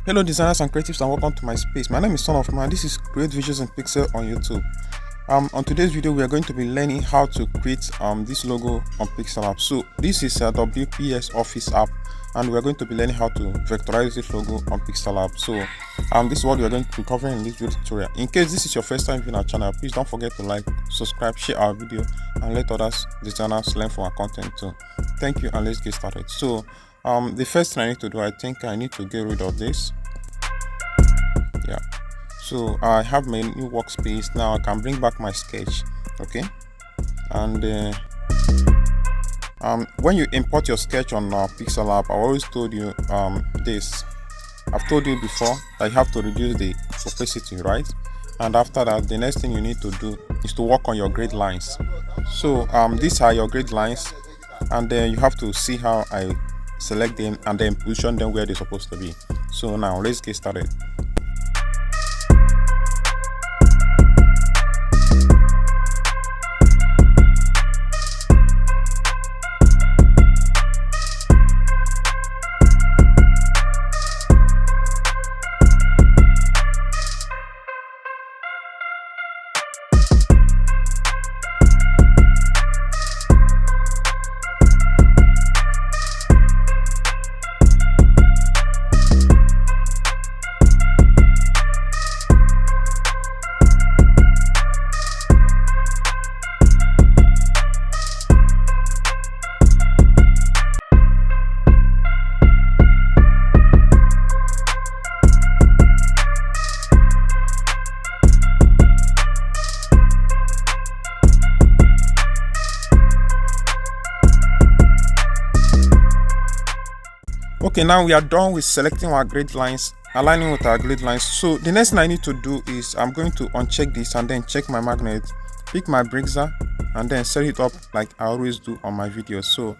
Hello designers and creatives and welcome to my space. My name is Son of Man. This is Create Visuals in Pixel on YouTube. On today's video we are going to be learning how to create this logo on PixelLab. So this is a WPS Office app and we are going to be learning how to vectorize this logo on PixelLab. So this is what we are going to be covering in this video tutorial. In case this is your first time viewing our channel, please don't forget to like, subscribe, share our video and let others designers learn from our content too. Thank you and let's get started. So the first thing I need to do, I think I need to get rid of this. Yeah, so I have my new workspace now. I can bring back my sketch. Okay, and when you import your sketch on PixelLab, I always told you this. I've told you before that you have to reduce the opacity, right? And after that, the next thing you need to do is to work on your grid lines. So these are your grid lines, and then you have to see how I select them and then position them where they're supposed to be. So now let's get started. Okay, now we are done with selecting our grid lines, aligning with our grid lines. So the next thing I need to do is I'm going to uncheck this and then check my magnet, pick my BEIZER and then set it up like I always do on my videos. So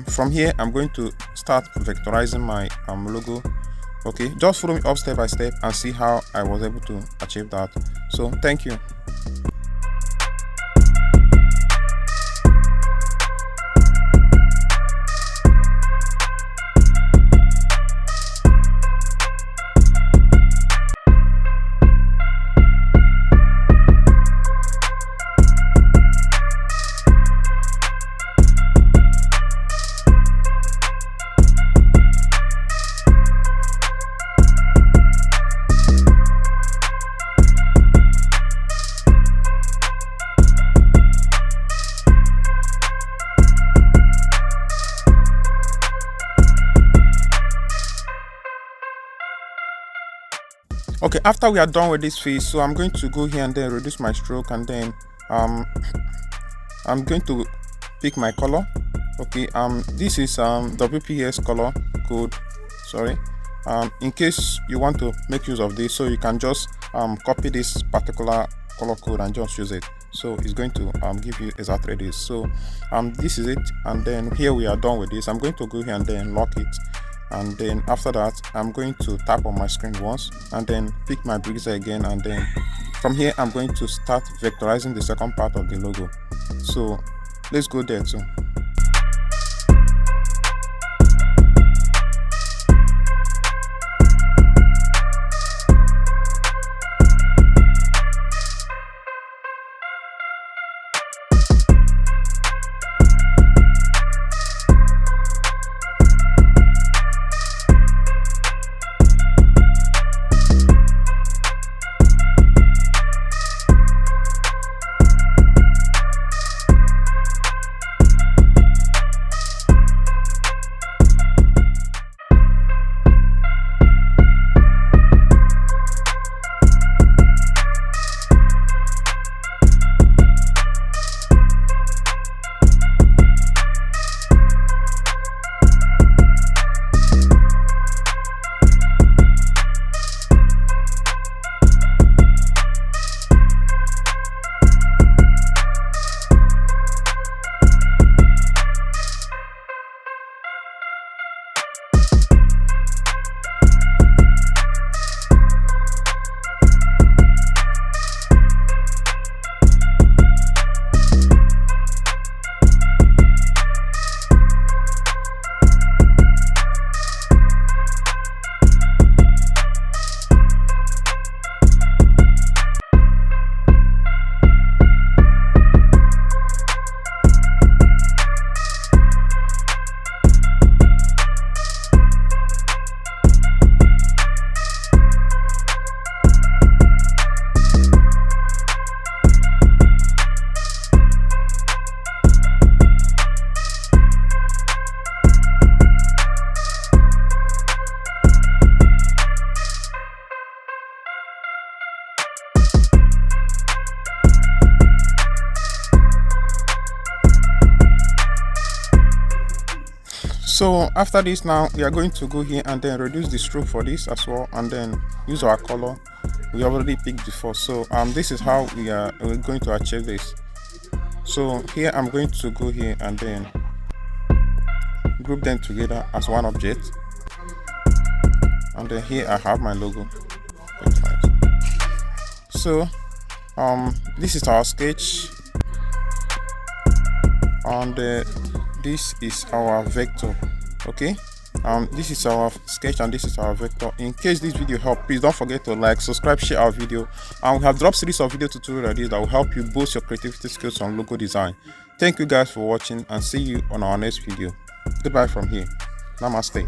from here I'm going to start vectorizing my logo. Okay, just follow me up step by step and see how I was able to achieve that. So thank you. Okay, after we are done with this phase, so I'm going to go here and then reduce my stroke and then I'm going to pick my color. Okay, this is WPS color code, sorry. In case you want to make use of this, so you can just copy this particular color code and just use it. So it's going to give you exactly this. So this is it, and then here we are done with this. I'm going to go here and then lock it. And then after that I'm going to tap on my screen once and then pick my BEIZER again, and then from here I'm going to start vectorizing the second part of the logo. So let's go there too. So after this, now we are going to go here and then reduce the stroke for this as well, and then use our color we already picked before. So this is how we're going to achieve this. So here I'm going to go here and then group them together as one object, and then here I have my logo. So this is our sketch, and this is our vector. Okay, this is our sketch and this is our vector. In case this video helped, please don't forget to like, subscribe, share our video, and we have dropped series of video tutorials like this that will help you boost your creativity skills on logo design. Thank you guys for watching, and see you on our next video. Goodbye from here. Namaste.